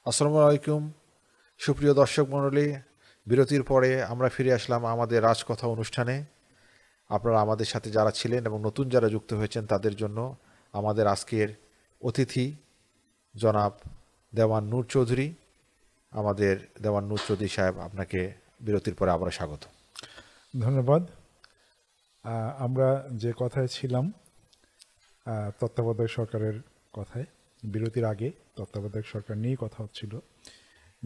আসসালামু আলাইকুম, সুপ্রিয় দর্শক মণ্ডলী। বিরতির পরে আমরা ফিরে আসলাম আমাদের রাজকথা অনুষ্ঠানে। আপনারা আমাদের সাথে যারা ছিলেন এবং নতুন যারা যুক্ত হয়েছেন তাদের জন্য আমাদের আজকের অতিথি জনাব দেওয়ান নূর চৌধুরী। আমাদের দেওয়ান নূর চৌধুরী সাহেব, আপনাকে বিরতির পরে আবার স্বাগত। ধন্যবাদ। আমরা যে কথায় ছিলাম, তত্ত্বাবধায়ক সরকারের কথায়, বিরতির আগে তত্ত্বাবধায়ক সরকার নিয়ে কথা হচ্ছিল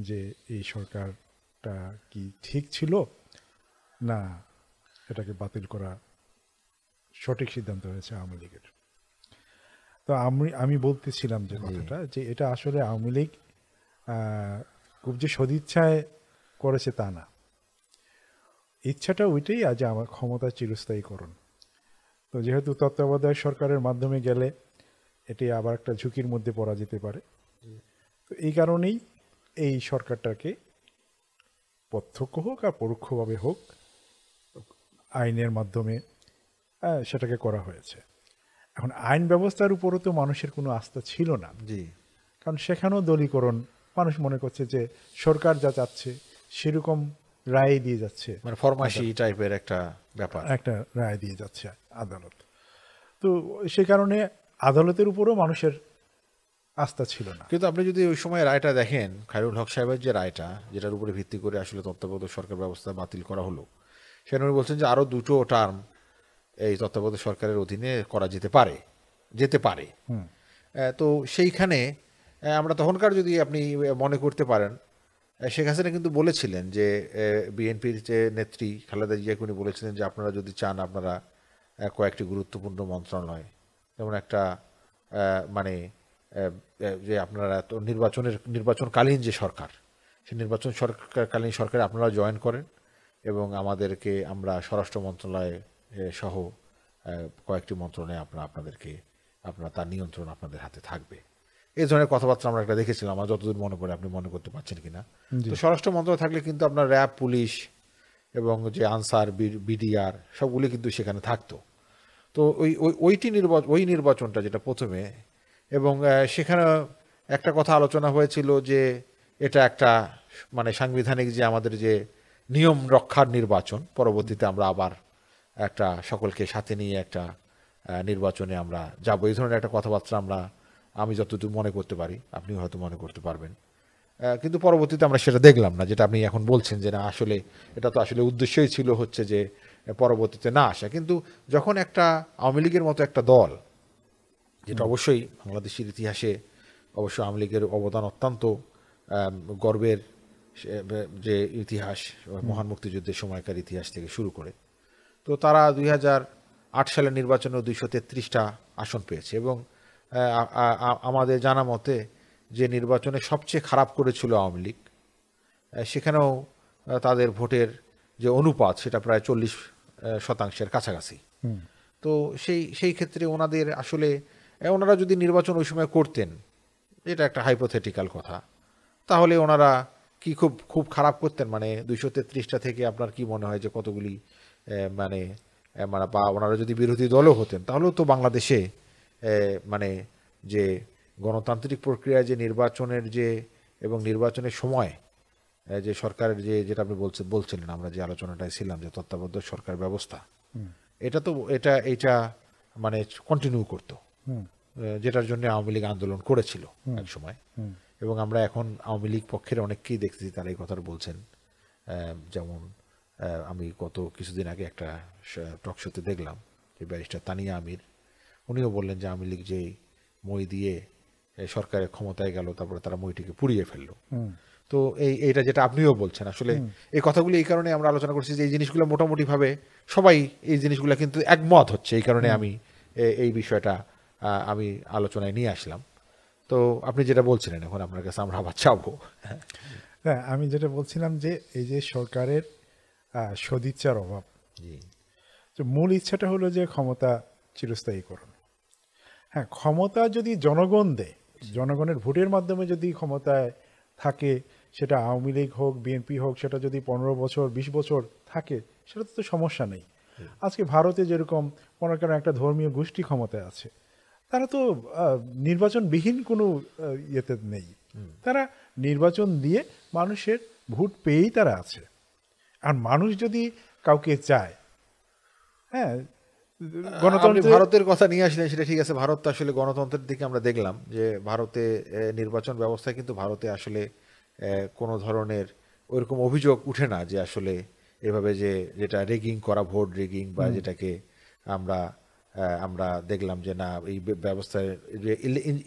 যে এই সরকারটা কি ঠিক ছিল না এটাকে বাতিল করা সঠিক সিদ্ধান্ত হয়েছে আওয়ামী লীগের। তো আমি বলতেছিলাম যে কথাটা, যে এটা আসলে আওয়ামী লীগ খুব যে সদিচ্ছায় করেছে তা না, ইচ্ছাটা ওইটাই যে আমার ক্ষমতা চিরস্থায়ীকরণ। তো যেহেতু তত্ত্বাবধায়ক সরকারের মাধ্যমে গেলে এটি আবার একটা ঝুঁকির মধ্যে পড়া যেতে পারে, তো এই কারণেই এই সরকারটাকে প্রত্যক্ষ হোক আর পরোক্ষভাবে হোক আইনের মাধ্যমে সেটাকে করা হয়েছে। এখন আইন ব্যবস্থার উপরও তো মানুষের কোনো আস্থা ছিল না, জি, কারণ সেখানেও দলীকরণ। মানুষ মনে করছে যে সরকার যা চাচ্ছে সেরকম রায় দিয়ে যাচ্ছে, মানে ফরমাশি টাইপের একটা ব্যাপার। একটা রায় দিয়ে যাচ্ছে আদালত। তো সে কারণে আদালতের উপরও মানুষের আস্থা ছিল না। কিন্তু আপনি যদি ওই সময় রায়টা দেখেন, খায়রুল হক সাহেবের যে রায়টা, যেটার উপরে ভিত্তি করে আসলে তত্ত্বাবধায়ক সরকার ব্যবস্থা বাতিল করা হলো, সেখানে উনি বলছেন যে আরও দুটো টার্ম এই তত্ত্বাবধায়ক সরকারের অধীনে করা যেতে পারে। তো সেইখানে আমরা তখনকার, যদি আপনি মনে করতে পারেন, শেখ হাসিনা কিন্তু বলেছিলেন যে বিএনপির যে নেত্রী খালেদা জিয়াকে উনি বলেছিলেন যে আপনারা যদি চান আপনারা কয়েকটি গুরুত্বপূর্ণ মন্ত্রণালয়, যেমন একটা মানে যে আপনারা তো নির্বাচনকালীন যে সরকার, সেই নির্বাচনকালীন সরকারে আপনারা জয়েন করেন এবং আমাদেরকে আমরা স্বরাষ্ট্র মন্ত্রণালয় সহ কয়েকটি মন্ত্রণালয়ে আপনারা তার নিয়ন্ত্রণ আপনাদের হাতে থাকবে। এই ধরনের কথাবার্তা আমরা একটা দেখেছিলাম, আমার যতদূর মনে পড়ে, আপনি মনে করতে পারছেন কিনা। তো স্বরাষ্ট্র মন্ত্রণালয় থাকলে কিন্তু আপনার র্যাব, পুলিশ এবং যে আনসার, বিডিআর সবগুলি কিন্তু সেখানে থাকতো। তো ওই নির্বাচনটা যেটা প্রথমে, এবং সেখানে একটা কথা আলোচনা হয়েছিল যে এটা একটা মানে সাংবিধানিক যে আমাদের যে নিয়ম রক্ষার নির্বাচন, পরবর্তীতে আমরা আবার একটা সকলকে সাথে নিয়ে একটা নির্বাচনে আমরা যাবো, এই ধরনের একটা কথাবার্তা আমি যতটুকু মনে করতে পারি, আপনিও হয়তো মনে করতে পারবেন। কিন্তু পরবর্তীতে আমরা সেটা দেখলাম না, যেটা আপনি এখন বলছেন যে না, আসলে এটা তো আসলে উদ্দেশ্যই ছিল হচ্ছে যে পরবর্তীতে না আসা। কিন্তু যখন একটা আওয়ামী লীগের মতো একটা দল, যেটা অবশ্যই বাংলাদেশের ইতিহাসে অবশ্যই আওয়ামী লীগের অবদান অত্যন্ত গর্বের, যে ইতিহাস মহান মুক্তিযুদ্ধের সময়কার ইতিহাস থেকে শুরু করে, তো তারা 2008 সালের নির্বাচনে 233টা আসন পেয়েছে এবং আমাদের জানা মতে যে নির্বাচনে সবচেয়ে খারাপ করেছিল আওয়ামী লীগ, সেখানেও তাদের ভোটের যে অনুপাত সেটা প্রায় 40% কাছাকাছি। তো সেই ক্ষেত্রে ওনাদের আসলে ওনারা যদি নির্বাচন ওই সময় করতেন, এটা একটা হাইপোথেটিক্যাল কথা, তাহলে ওনারা কি খুব খুব খারাপ করতেন? মানে 233টা থেকে আপনার কি মনে হয় যে কতগুলি মানে মানে বা ওনারা যদি বিরোধী দলও হতেন, তাহলেও তো বাংলাদেশে মানে যে গণতান্ত্রিক প্রক্রিয়ায় যে নির্বাচনের যে এবং নির্বাচনের সময় যে সরকারের যেটা আপনি বলছিলেন, আমরা যে আলোচনাটায় ছিলাম যে তত্ত্বাবধায়ক সরকার ব্যবস্থা, এটা মানে কন্টিনিউ করতো, যেটার জন্য আওয়ামী লীগ আন্দোলন করেছিল এক সময়। এবং আমরা এখন আওয়ামী লীগ পক্ষের অনেককেই দেখতেছি তারা এই কথাটা বলছেন। যেমন আমি গত কিছুদিন আগে একটা টক শোতে দেখলাম যে ব্যারিস্টার তানিয়া আমির, উনিও বললেন যে আওয়ামী লীগ যে মই দিয়ে সরকারের ক্ষমতায় গেল, তারপরে তারা মইটিকে পুড়িয়ে ফেললো। তো এইটা যেটা আপনিও বলছেন, আসলে এই কথাগুলো এই কারণে আমরা আলোচনা করছি যে এই জিনিসগুলো মোটামুটিভাবে সবাই এই জিনিসগুলো কিন্তু একমত হচ্ছে, এই কারণে আমি এই বিষয়টা আমি আলোচনায় নিয়ে আসলাম। তো আপনি যেটা বলছিলেন এখন আপনার কাছে আমরা আবার চাবো। হ্যাঁ, আমি যেটা বলছিলাম যে এই যে সরকারের সদিচ্ছার অভাব, যে মূল ইচ্ছাটা হলো যে ক্ষমতা চিরস্থায়ীকরণ। হ্যাঁ, ক্ষমতা যদি জনগণ দেয়, জনগণের ভোটের মাধ্যমে যদি ক্ষমতায় থাকে, সেটা আওয়ামী লীগ হোক, বিএনপি হোক, সেটা যদি 15 বছর 20 বছর থাকে, সেটা তো সমস্যা নেই। আজকে ভারতে যেরকম মনে করেন একটা ধর্মীয় গোষ্ঠী ক্ষমতায় আছে, তারা তো নির্বাচনবিহীন কোনো ইয়েতে নেই, তারা নির্বাচন দিয়ে মানুষের ভোট পেয়েই তারা আছে। আর মানুষ যদি কাউকে চায়, হ্যাঁ, আপনি গণতন্ত্রে ভারতের কথা নিয়ে আসলেন, সেটা ঠিক আছে। ভারত তো আসলে গণতন্ত্রের দিকে আমরা দেখলাম যে ভারতে নির্বাচন ব্যবস্থায় কিন্তু ভারতে আসলে কোনো ধরনের ওইরকম অভিযোগ উঠে না যে আসলে এভাবে যে যেটা রেগিং করা, ভোট রেগিং বা যেটাকে আমরা আমরা দেখলাম যে না এই ব্যবস্থায় যে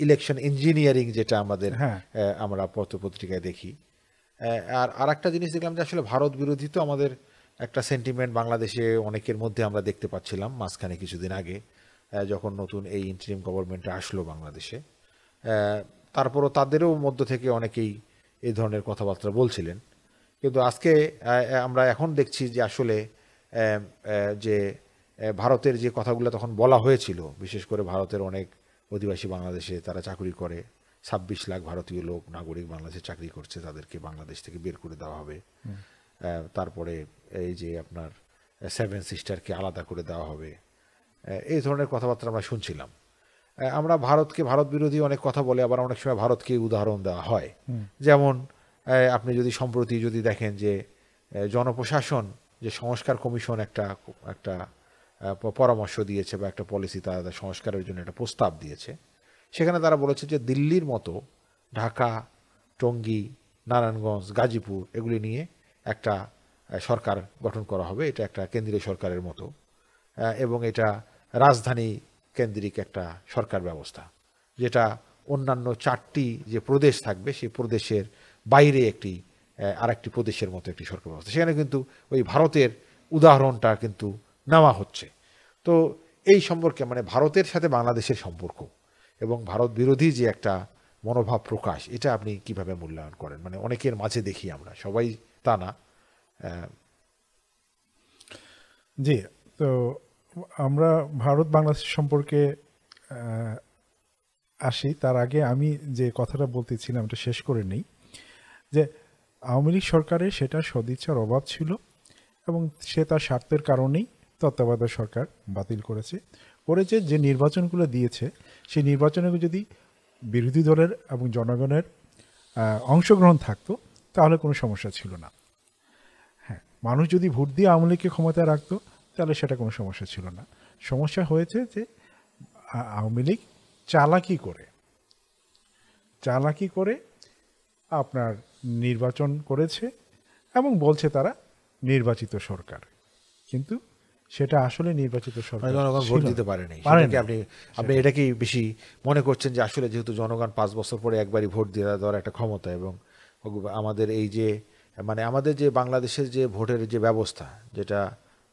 ইলেকশন ইঞ্জিনিয়ারিং যেটা আমাদের হ্যাঁ আমরা পত্র পত্রিকায় দেখি। আর আরেকটা জিনিস দেখলাম যে আসলে ভারত বিরোধী তো আমাদের একটা সেন্টিমেন্ট বাংলাদেশে অনেকের মধ্যে আমরা দেখতে পাচ্ছিলাম মাঝখানে কিছুদিন আগে, যখন নতুন এই ইন্টারিম গভর্নমেন্ট আসলো বাংলাদেশে। তারপরও তাদেরও মধ্য থেকে অনেকেই এই ধরনের কথাবার্তা বলছিলেন। কিন্তু আজকে আমরা এখন দেখছি যে আসলে যে ভারতের যে কথাগুলো তখন বলা হয়েছিল, বিশেষ করে ভারতের অনেক অধিবাসী বাংলাদেশে তারা চাকরি করে, 26 লাখ ভারতীয় লোক নাগরিক বাংলাদেশে চাকরি করছে, তাদেরকে বাংলাদেশ থেকে বের করে দেওয়া হবে। তারপরে এই যে আপনার 7 সিস্টারকে আলাদা করে দেওয়া হবে, এই ধরনের কথাবার্তা আমরা শুনছিলাম। আমরা ভারতকে, ভারত বিরোধী অনেক কথা বলে, আবার অনেক সময় ভারতকে উদাহরণ দেওয়া হয়। যেমন আপনি যদি সম্প্রতি যদি দেখেন যে জনপ্রশাসন যে সংস্কার কমিশন একটা একটা পরামর্শ দিয়েছে বা একটা পলিসি তারা সংস্কারের জন্য একটা প্রস্তাব দিয়েছে, সেখানে তারা বলেছে যে দিল্লির মতো ঢাকা, টঙ্গী, নারায়ণগঞ্জ, গাজীপুর এগুলি নিয়ে একটা সরকার গঠন করা হবে। এটা একটা কেন্দ্রীয় সরকারের মতো, এবং এটা রাজধানী কেন্দ্রিক একটা সরকার ব্যবস্থা, যেটা অন্যান্য 4টি যে প্রদেশ থাকবে সেই প্রদেশের বাইরে একটি আরেকটি প্রদেশের মতো একটি সরকার ব্যবস্থা। সেখানে কিন্তু ওই ভারতের উদাহরণটা কিন্তু নেওয়া হচ্ছে। তো এই সম্পর্কে মানে ভারতের সাথে বাংলাদেশের সম্পর্ক এবং ভারত বিরোধী যে একটা মনোভাব প্রকাশ, এটা আপনি কিভাবে মূল্যায়ন করেন? মানে অনেকের মাঝে দেখি আমরা, সবাই তা না। জি, তো আমরা ভারত বাংলাদেশ সম্পর্কে আহ, আসি। তার আগে আমি যে কথাটা বলতেছিলাম এটা শেষ করে নেই, যে আওয়ামী লীগ সরকারের সেটা সদিচ্ছার অভাব ছিল এবং সে তার স্বার্থের কারণেই তত্ত্বাবধায়ক সরকার বাতিল করেছে যে নির্বাচনগুলো দিয়েছে, সেই নির্বাচনে যদি বিরোধী দলের এবং জনগণের অংশগ্রহণ থাকতো তাহলে কোনো সমস্যা ছিল না। হ্যাঁ, মানুষ যদি ভোট দিয়ে আওয়ামী লীগকে ক্ষমতায় রাখতো তাহলে সেটা কোনো সমস্যা ছিল না। সমস্যা হয়েছে যে আওয়ামী লীগ চালাকি করে আপনার নির্বাচন করেছে এবং বলছে তারা নির্বাচিত সরকার, কিন্তু সেটা আসলে নির্বাচিত সরকার জনগণ ভোট দিতে পারেনি। সেটাকে আপনি এটাকেই বেশি মনে করছেন যে আসলে যেহেতু জনগণ 5 বছর পরে একবারই ভোট দিয়ে দেওয়ার একটা ক্ষমতা, এবং আমাদের এই যে মানে আমাদের যে বাংলাদেশের যে ভোটের যে ব্যবস্থা, যেটা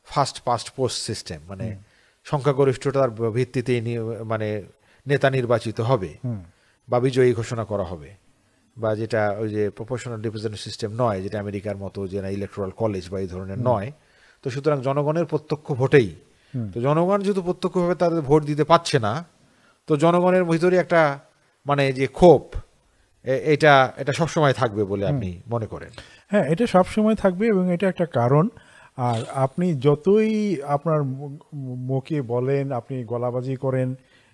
ফার্স্ট পাস্ট পোস্ট সিস্টেম, মানে সংখ্যাগরিষ্ঠতার ভিত্তিতেই মানে নেতা নির্বাচিত হবে বা বিজয়ী ঘোষণা করা হবে, বা যেটা ওই যে প্রপোর্শনাল রিপ্রেজেন্টেটিভ সিস্টেম নয়, যেটা আমেরিকার মতো যে না ইলেকট্রাল কলেজ বা এই ধরনের নয়। তো সুতরাং জনগণের প্রত্যক্ষ ভোটেই, তো জনগণ যেহেতু প্রত্যক্ষভাবে তাদের ভোট দিতে পারছে না, তো জনগণের ভিতরে একটা মানে যে ক্ষোভ, এটা এটা সবসময় থাকবে বলে আপনি মনে করেন? হ্যাঁ, এটা সবসময় থাকবে এবং এটা একটা কারণ। আর আপনি যতই আপনার মুখে বলেন, আপনি গলাবাজি করেন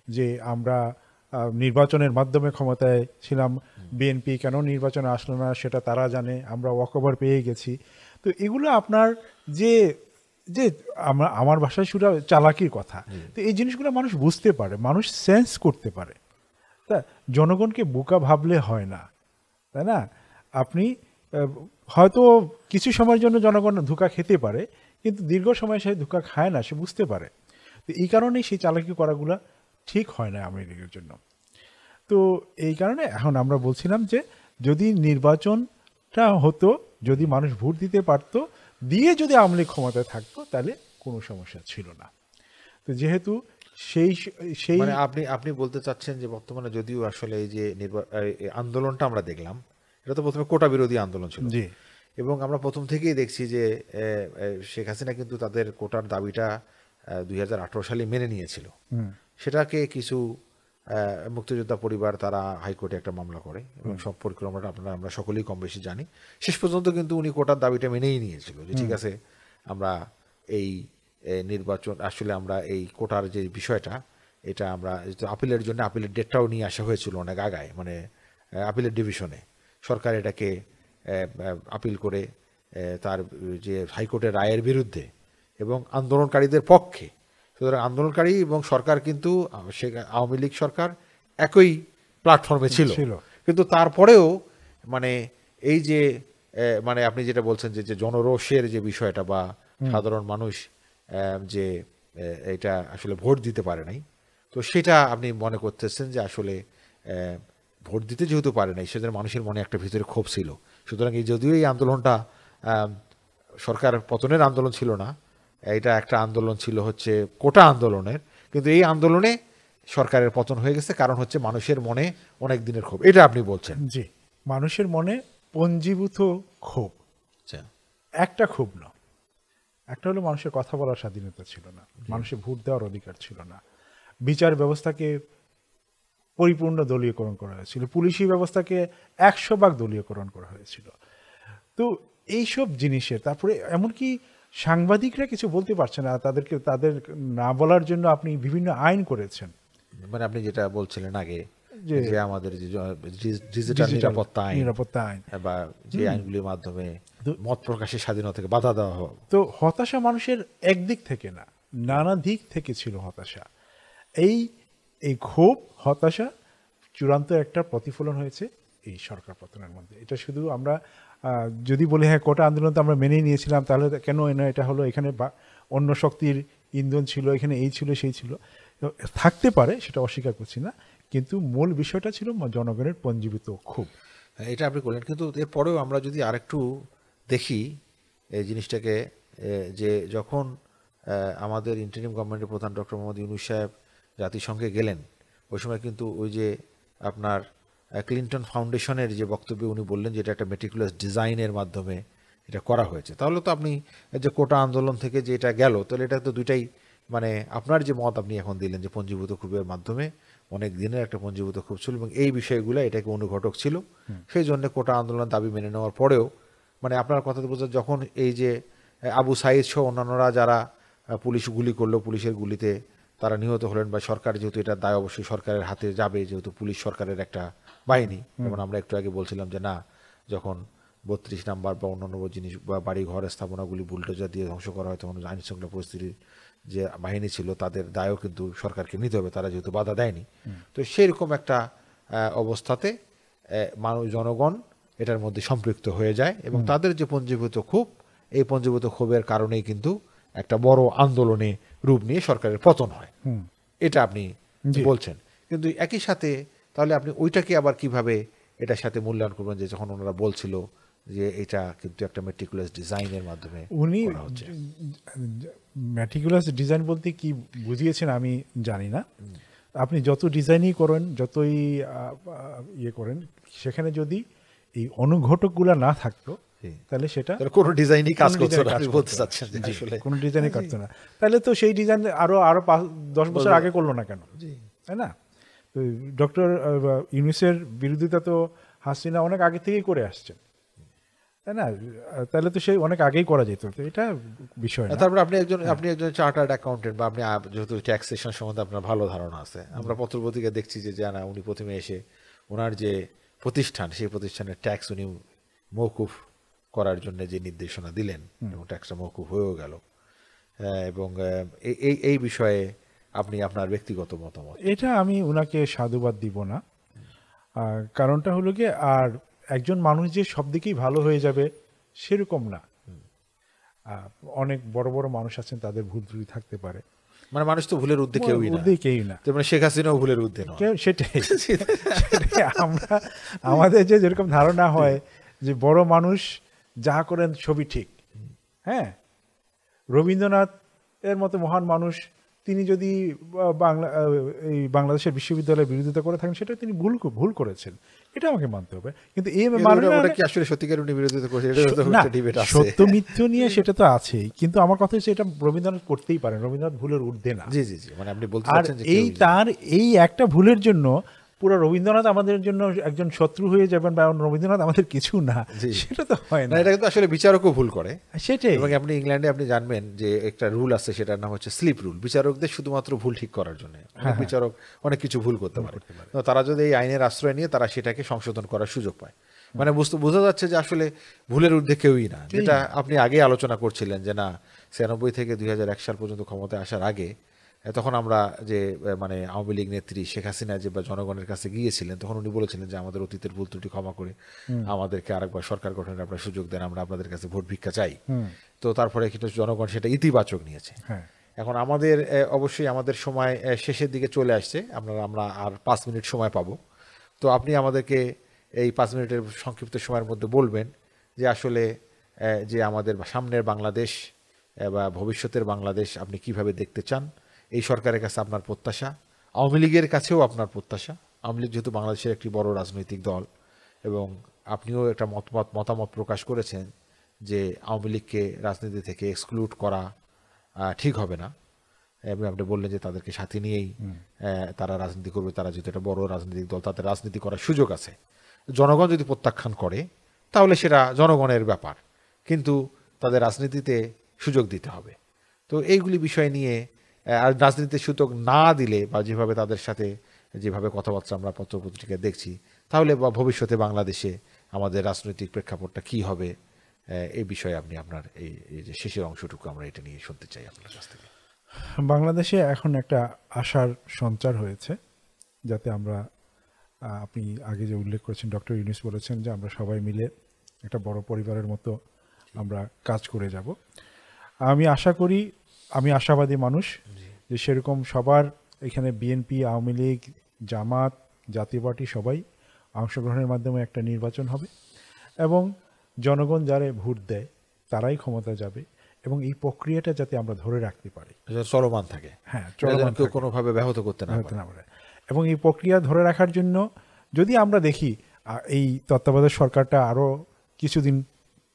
যে আমরা নির্বাচনের মাধ্যমে ক্ষমতায় ছিলাম, বিএনপি কেন নির্বাচনে আসলো না সেটা তারা জানে, আমরা ওয়াকওভার পেয়ে গেছি, তো এগুলো আপনার যে যে আমার ভাষায় শুধু চালাকির কথা। তো এই জিনিসগুলো মানুষ বুঝতে পারে, মানুষ সেন্স করতে পারে। তা জনগণকে বোকা ভাবলে হয় না, তাই না? আপনি হয়তো কিছু সময়ের জন্য জনগণ ধোঁকা খেতে পারে, কিন্তু দীর্ঘ সময় সে ধোঁকা খায় না, সে বুঝতে পারে। তো এই কারণেই সেই চালাকি করাগুলা ঠিক হয় না আওয়ামী লীগের জন্য। তো এই কারণে এখন আমরা বলছিলাম যে যদি নির্বাচনটা হতো, যদি মানুষ ভোট দিতে পারতো, দিয়ে যদি আওয়ামী লীগ ক্ষমতায় থাকতো তাহলে কোনো সমস্যা ছিল না। তো যেহেতু সেই সেই মানে আপনি বলতে চাচ্ছেন যে বর্তমানে যদিও আসলে এই যে এই আন্দোলনটা আমরা দেখলাম, এটা তো প্রথমে কোটা বিরোধী আন্দোলন ছিল, জি এবং আমরা প্রথম থেকেই দেখছি যে শেখ হাসিনা কিন্তু তাদের কোটার দাবিটা 2018 সালে মেনে নিয়েছিল। সেটাকে কিছু মুক্তিযোদ্ধা পরিবার তারা হাইকোর্টে একটা মামলা করে, এবং সব পরিক্রমাটা আমরা সকলেই কম বেশি জানি। শেষ পর্যন্ত কিন্তু উনি কোটার দাবিটা মেনেই নিয়েছিল যে ঠিক আছে, আমরা এই নির্বাচন আসলে আমরা এই কোটার যে বিষয়টা, এটা আমরা আপিলের জন্য আপিলের ডেটটাও নিয়ে আসা হয়েছিল অনেক আগায়, মানে আপিলের ডিভিশনে সরকার এটাকে আপিল করে তার যে হাইকোর্টের রায়ের বিরুদ্ধে এবং আন্দোলনকারীদের পক্ষে। সুতরাং আন্দোলনকারী এবং সরকার কিন্তু সে আওয়ামী লীগ সরকার একই প্ল্যাটফর্মে ছিল, কিন্তু তারপরেও মানে এই যে মানে আপনি যেটা বলছেন যে জনরোষের যে বিষয়টা বা সাধারণ মানুষ যে এটা আসলে ভোট দিতে পারে নাই, তো সেটা আপনি মনে করতেছেন যে আসলে ভোট দিতে যেহেতু পারে নাই সেজন্য মানুষের মনে একটা ভিতরে ক্ষোভ ছিল। সুতরাং এই যদিও এই আন্দোলনটা সরকার পতনের আন্দোলন ছিল না, এটা একটা আন্দোলন ছিল হচ্ছে কোটা আন্দোলনের, কিন্তু এই আন্দোলনে সরকারের পতন হয়ে গেছে কারণ হচ্ছে মানুষের মনে অনেক দিনের ক্ষোভ, এটা আপনি বলছেন। জি, মানুষের মনে পঞ্জীভূত ক্ষোভ, একটা ক্ষোভ না, একটা হলো মানুষের কথা বলার স্বাধীনতা ছিল না, মানুষের ভোট দেওয়ার অধিকার ছিল না, বিচার ব্যবস্থাকে পরিপূর্ণ দলীয়করণ করা হয়েছিল, পুলিশি ব্যবস্থাকে 100% দলীয়করণ করা হয়েছিল। তো এইসব জিনিসের তারপরে এমনকি সাংবাদিকরা কিছু বলতে পারছে না, তাদের না বলার জন্য আপনি বিভিন্ন আইন করেছেন। মানে আপনি যেটা বলছিলেন আগে যে আমাদের যে ডিজিটাল নিরাপত্তা আইন বা যে আইনগুলির মাধ্যমে মত প্রকাশের স্বাধীনতাকে বাধা দেওয়া হবে। তো হতাশা মানুষের একদিক থেকে না, নানা দিক থেকে ছিল হতাশা। এই ক্ষোভ হতাশা চূড়ান্ত একটা প্রতিফলন হয়েছে এই সরকার পতনের মধ্যে। এটা শুধু আমরা যদি বলি হ্যাঁ কোটা আন্দোলন তো আমরা মেনেই নিয়েছিলাম, তাহলে কেন এটা হলো, এখানে অন্য শক্তির ইন্ধন ছিল, এখানে এই ছিল সেই ছিল, থাকতে পারে, সেটা অস্বীকার করছি না, কিন্তু মূল বিষয়টা ছিল জনগণের পঞ্জীভূত ক্ষোভ। এটা আপনি করলেন, কিন্তু এরপরেও আমরা যদি আরেকটু দেখি এই জিনিসটাকে, যে যখন আমাদের ইন্টারিম গভর্নমেন্টের প্রধান ডক্টর মোহাম্মদ ইউনূস সাহেব জাতিসংঘে গেলেন, ওই সময় কিন্তু ওই যে আপনার ক্লিন্টন ফাউন্ডেশনের যে বক্তব্যে উনি বললেন যে এটা একটা মেটিকুলাস ডিজাইনের মাধ্যমে এটা করা হয়েছে, তাহলে তো আপনি যে কোটা আন্দোলন থেকে যে এটা গেল, তাহলে এটা তো দুইটাই মানে আপনার যে মত আপনি এখন দিলেন যে পঞ্জীভূত ক্ষোভের মাধ্যমে অনেক দিনের একটা পঞ্জীভূত ক্ষোভ ছিল এবং এই বিষয়গুলো এটাকে অনুঘটক ছিল, সেই জন্য কোটা আন্দোলন দাবি মেনে নেওয়ার পরেও মানে আপনার কথা বোঝা, যখন এই যে আবু সাইদ সহ অন্যান্যরা যারা পুলিশ গুলি করলো, পুলিশের গুলিতে তারা নিহত হলেন, বা সরকার যেহেতু এটা দায় অবশ্যই সরকারের হাতে যাবে, যেহেতু পুলিশ সরকারের একটা বাহিনী, যেমন আমরা একটু আগে বলছিলাম যে না, যখন 32 নাম্বার বা অন্যান্য জিনিস বা বাড়ি ঘর স্থাপনাগুলি বুলডোজার দিয়ে ধ্বংস করা হয়, তখন আইন শৃঙ্খলা পরিস্থিতির যে বাহিনী ছিল তাদের দায়ও কিন্তু সরকারকে নিতে হবে, তারা যেহেতু বাধা দেয়নি। তো সেরকম একটা অবস্থাতে জনগণ এটার মধ্যে সম্পৃক্ত হয়ে যায় এবং তাদের যে পঞ্জীভূত ক্ষোভ, এই পঞ্জীভূত ক্ষোভের কারণেই কিন্তু একটা বড় আন্দোলনে রূপ নিয়ে সরকারের পতন হয়, এটা আপনি বলছেন। কিন্তু একই সাথে তাহলে আপনি ওইটাকে আবার কিভাবে এটার সাথে মূল্যায়ন করবেন, যে যখন ওনারা বলছিল যে এটা কিন্তু একটা মেটিকুলাস ডিজাইনের মাধ্যমে উনি মেটিকুলাস ডিজাইন বলতে কি বুঝিয়েছেন আমি জানি না। আপনি যত ডিজাইনই করেন, যতই ইয়ে করেন, সেখানে যদি এই অনুঘটকগুলো না থাকতো তাহলে সেটা কোনো ডিজাইনই কাজ করছে না, আপনি বলতে চাচ্ছেন যে আসলে কোনো ডিজাইনই করতো না। তাহলে তো সেই ডিজাইন আরো 10 বছর আগে করলো না কেন, তাই না? তো ডক্টর ইউনূসের বিরোধিতা তো হাসিনা অনেক আগে থেকেই করে আসছেন, তাই না? তাহলে তো সেই অনেক আগেই করা যেত, তো এটা বিষয় না। তারপর আপনি একজন চার্টার্ড অ্যাকাউন্টেন্ট, বা আপনি যেহেতু ট্যাক্সেশন সম্বন্ধে আপনার ভালো ধারণা আছে, আমরা পত্রপত্রিকা দেখছি যে জানা উনি প্রথমে এসে ওনার যে প্রতিষ্ঠান, সেই প্রতিষ্ঠানের ট্যাক্স উনি মওকুফ করার জন্য যে নির্দেশনা দিলেন এবং ট্যাক্সটা মওকুফ হয়েও গেল, এবং এই বিষয়ে আপনি আপনার ব্যক্তিগত মতামত? এটা আমি উনাকে সাধুবাদ দিব না, কারণটা হলো গিয়ে, আর একজন মানুষ যে সব দিকেই ভালো হয়ে যাবে সেরকম না। অনেক বড় বড় মানুষ আছেন, তাদের ভুল ত্রুটি থাকতে পারে, মানে মানুষ তো ভুলের ঊর্ধ্বে কেউই না, মানে শেখ হাসিনাও ভুলের ঊর্ধ্বে নয়, সেটাই। আমরা আমাদের যে যেরকম ধারণা হয় যে বড় মানুষ যা করেন সবই ঠিক, হ্যাঁ, রবীন্দ্রনাথ এর মতো মহান মানুষ, তিনি যদি এই বাংলাদেশের বিশ্ববিদ্যালয়ের বিরোধিতা করে থাকেন, সেটা তিনি ভুল করেছেন, এটা আমাকে মানতে হবে। কিন্তু সত্য মিথ্য নিয়ে সেটা তো আছেই, কিন্তু আমার কথা হচ্ছে এটা রবীন্দ্রনাথ করতেই পারেন, রবীন্দ্রনাথ ভুলের ঊর্ধ্বে না। জি জি জি, মানে আপনি বলতে চাচ্ছেন যে এই তার এই একটা ভুলের জন্য পুরো রবীন্দ্রনাথ আমাদের জন্য একজন শত্রু হয়ে যাবেন বা রবীন্দ্রনাথ আমাদের কিছু না, জি। সেটা তো হয় না, না। এটা কিন্তু আসলে বিচারকও ভুল করে। সেটাই। এবং আপনি ইংল্যান্ডে আপনি জানবেন যে একটা রুল আছে, সেটার নাম হচ্ছে স্লিপ রুল। বিচারকদের শুধুমাত্র ভুল ঠিক করার জন্য। অনেক বিচারক অনেক কিছু ভুল করতে পারে, তো তারা যদি এই আইনের আশ্রয় নিয়ে তারা সেটাকে সংশোধন করার সুযোগ পায়। মানে বোঝা যাচ্ছে যে আসলে ভুলের ঊর্ধ্বে কেউই না। যেটা আপনি আগে আলোচনা করছিলেন যে না, 96 থেকে 2001 সাল পর্যন্ত ক্ষমতায় আসার আগে তখন আমরা যে মানে আওয়ামী লীগ নেত্রী শেখ হাসিনা যে বা জনগণের কাছে গিয়েছিলেন, তখন উনি বলেছিলেন যে আমাদের অতীতের ভুল ত্রুটি ক্ষমা করে আমাদেরকে আরেকবার সরকার গঠনের আপনার সুযোগ দেন, আমরা আপনাদের কাছে ভোট ভিক্ষা চাই। তো তারপরে কিন্তু জনগণ সেটা ইতিবাচক নিয়েছে। এখন আমাদের অবশ্যই আমাদের সময় শেষের দিকে চলে আসছে, আমরা আর 5 মিনিট সময় পাবো। তো আপনি আমাদেরকে এই 5 মিনিটের সংক্ষিপ্ত সময়ের মধ্যে বলবেন যে আসলে যে আমাদের সামনের বাংলাদেশ বা ভবিষ্যতের বাংলাদেশ আপনি কিভাবে দেখতে চান, এই সরকারের কাছে আপনার প্রত্যাশা, আওয়ামী লীগের কাছেও আপনার প্রত্যাশা। আওয়ামী লীগ যেহেতু বাংলাদেশের একটি বড় রাজনৈতিক দল এবং আপনিও একটা মতামত প্রকাশ করেছেন যে আওয়ামী লীগকে রাজনীতি থেকে এক্সক্লুড করা ঠিক হবে না, এবং আপনি বললেন যে তাদেরকে সাথে নিয়েই তারা রাজনীতি করবে, তারা যেহেতু একটা বড় রাজনৈতিক দল, তাদের রাজনীতি করার সুযোগ আছে। জনগণ যদি প্রত্যাখ্যান করে তাহলে সেটা জনগণের ব্যাপার, কিন্তু তাদের রাজনীতিতে সুযোগ দিতে হবে। তো এইগুলি বিষয় নিয়ে আর রাজনীতিতে সুযোগ না দিলে বা যেভাবে তাদের সাথে যেভাবে কথাবার্তা আমরা পত্রপত্রিকায় দেখছি, তাহলে বা ভবিষ্যতে বাংলাদেশে আমাদের রাজনৈতিক প্রেক্ষাপটটা কি হবে, এই বিষয়ে আপনি আপনার এই যে শেষের অংশটুকু আমরা এটা নিয়ে শুনতে চাই আপনার কাছ থেকে। বাংলাদেশে এখন একটা আশার সঞ্চার হয়েছে, যাতে আমরা আপনি আগে যে উল্লেখ করেছেন, ডক্টর ইউনূস বলেছেন যে আমরা সবাই মিলে একটা বড় পরিবারের মতো আমরা কাজ করে যাব। আমি আশা করি, আমি আশাবাদী মানুষ যে সেরকম সবার এখানে বিএনপি, আওয়ামী লীগ, জামাত, জাতীয় পার্টি সবাই অংশগ্রহণের মাধ্যমে একটা নির্বাচন হবে এবং জনগণ যারা ভোট দেয় তারাই ক্ষমতা যাবে, এবং এই প্রক্রিয়াটা যাতে আমরা ধরে রাখতে পারি, চলমান থাকে। হ্যাঁ, চলমান, কেউ কোনোভাবে ব্যাহত করতে না পারে। এবং এই প্রক্রিয়া ধরে রাখার জন্য যদি আমরা দেখি এই তত্ত্বাবধায়ক সরকারটা আরও কিছুদিন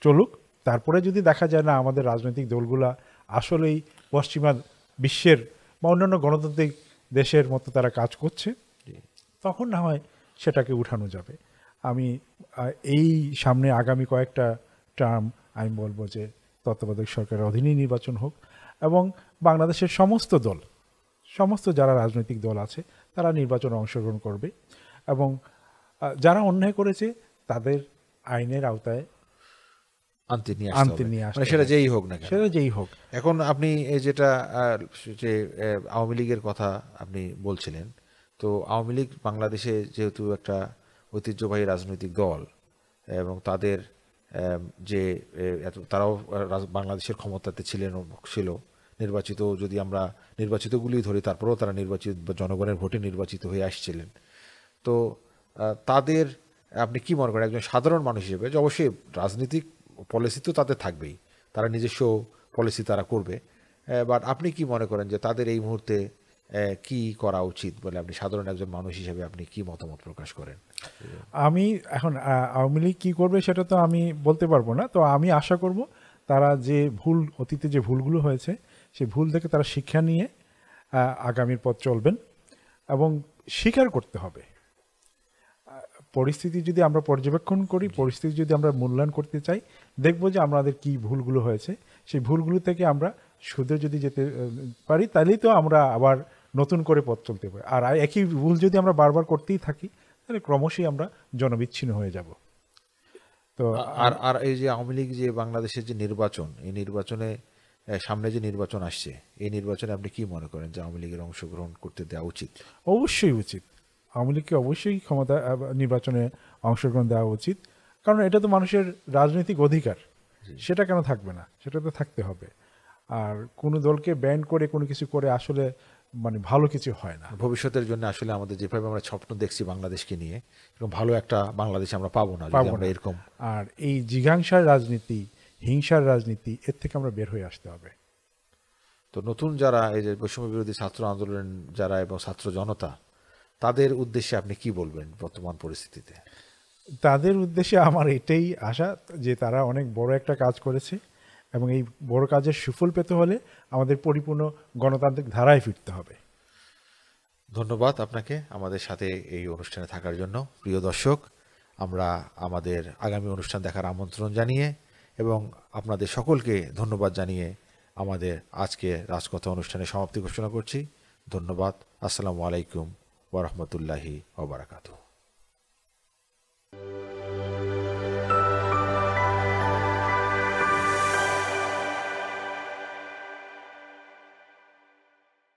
চলুক, তারপরে যদি দেখা যায় না আমাদের রাজনৈতিক দলগুলা আসলেই পশ্চিমা বিশ্বের বা অন্যান্য গণতান্ত্রিক দেশের মতো তারা কাজ করছে, তখন না হয় সেটাকে উঠানো যাবে। আমি এই সামনে আগামী কয়েকটা টার্ম আমি বলবো যে তত্ত্বাবধায়ক সরকারের অধীনেই নির্বাচন হোক এবং বাংলাদেশের সমস্ত যারা রাজনৈতিক দল আছে তারা নির্বাচনে অংশগ্রহণ করবে এবং যারা অন্যায় করেছে তাদের আইনের আওতায় আনতে নিয়ে আসতে, সেটা যেই হোক না, সেটা যেই হোক। এখন আপনি এই যেটা যে আওয়ামী লীগের কথা আপনি বলছিলেন, তো আওয়ামী লীগ বাংলাদেশে যেহেতু একটা ঐতিহ্যবাহী রাজনৈতিক দল এবং তাদের যে তারাও বাংলাদেশের ক্ষমতাতে ছিল নির্বাচিত, যদি আমরা নির্বাচিতগুলি ধরি তারপরেও তারা নির্বাচিত জনগণের ভোটে নির্বাচিত হয়ে আসছিলেন। তো তাদের আপনি কি মনে করেন একজন সাধারণ মানুষ হিসেবে, যে অবশ্যই রাজনৈতিক পলিসি তো তাদের থাকবেই, তারা নিজস্ব পলিসি তারা করবে, বাট আপনি কি মনে করেন যে তাদের এই মুহূর্তে কি করা উচিত বলে আপনি সাধারণ একজন মানুষ হিসেবে আপনি কি মতামত প্রকাশ করেন? আমি এখন আওয়ামী লীগ কী করবে সেটা তো আমি বলতে পারবো না, তো আমি আশা করব তারা যে অতীতে যে ভুলগুলো হয়েছে সেই ভুল থেকে তারা শিক্ষা নিয়ে আগামীর পথ চলবেন এবং স্বীকার করতে হবে পরিস্থিতি যদি আমরা পর্যবেক্ষণ করি, পরিস্থিতি যদি আমরা মূল্যায়ন করতে চাই, দেখব যে আমাদের কি ভুলগুলো হয়েছে, সেই ভুলগুলো থেকে আমরা শুধরে যদি যেতে পারি তাহলেই তো আমরা আবার নতুন করে পথ চলতে পারি। আর একই ভুল যদি আমরা বারবার করতেই থাকি তাহলে ক্রমশই আমরা জনবিচ্ছিন্ন হয়ে যাব। তো আর এই যে আওয়ামী লীগ যে বাংলাদেশের যে নির্বাচন, এই নির্বাচনে সামনে যে নির্বাচন আসছে, এই নির্বাচনে আপনি কি মনে করেন যে আওয়ামী লীগের অংশগ্রহণ করতে দেওয়া উচিত? অবশ্যই উচিত, আওয়ামী লীগকে অবশ্যই ক্ষমতা নির্বাচনে অংশগ্রহণ দেওয়া উচিত, কারণ এটা তো মানুষের রাজনৈতিক অধিকার, সেটা কেন থাকবে না, সেটা তো থাকতে হবে। আর কোনো দলকে ব্যান করে কোনো কিছু করে আসলে মানে ভালো কিছু হয় না। ভবিষ্যতের জন্য আসলে আমাদের যেভাবে আমরা স্বপ্ন দেখছি বাংলাদেশকে নিয়ে, এরকম ভালো একটা বাংলাদেশ আমরা পাবো না এরকম। আর এই জিঘাংসার রাজনীতি, হিংসার রাজনীতি, এর থেকে আমরা বের হয়ে আসতে হবে। তো নতুন যারা এই যে বৈষম্য বিরোধী ছাত্র আন্দোলন যারা এবং ছাত্র জনতা, তাদের উদ্দেশ্যে আপনি কি বলবেন বর্তমান পরিস্থিতিতে? তাদের উদ্দেশ্যে আমার এটাই আশা যে তারা অনেক বড় একটা কাজ করেছে এবং এই বড় কাজের সুফল পেতে হলে আমাদের পরিপূর্ণ গণতান্ত্রিক ধারায় ফিরতে হবে। ধন্যবাদ আপনাকে আমাদের সাথে এই অনুষ্ঠানে থাকার জন্য। প্রিয় দর্শক, আমরা আমাদের আগামী অনুষ্ঠান দেখার আমন্ত্রণ জানিয়ে এবং আপনাদের সকলকে ধন্যবাদ জানিয়ে আমাদের আজকে রাজকথা অনুষ্ঠানের সমাপ্তি ঘোষণা করছি। ধন্যবাদ। আসসালামু আলাইকুম ওয়া রাহমাতুল্লাহি ওয়া বারাকাতুহু।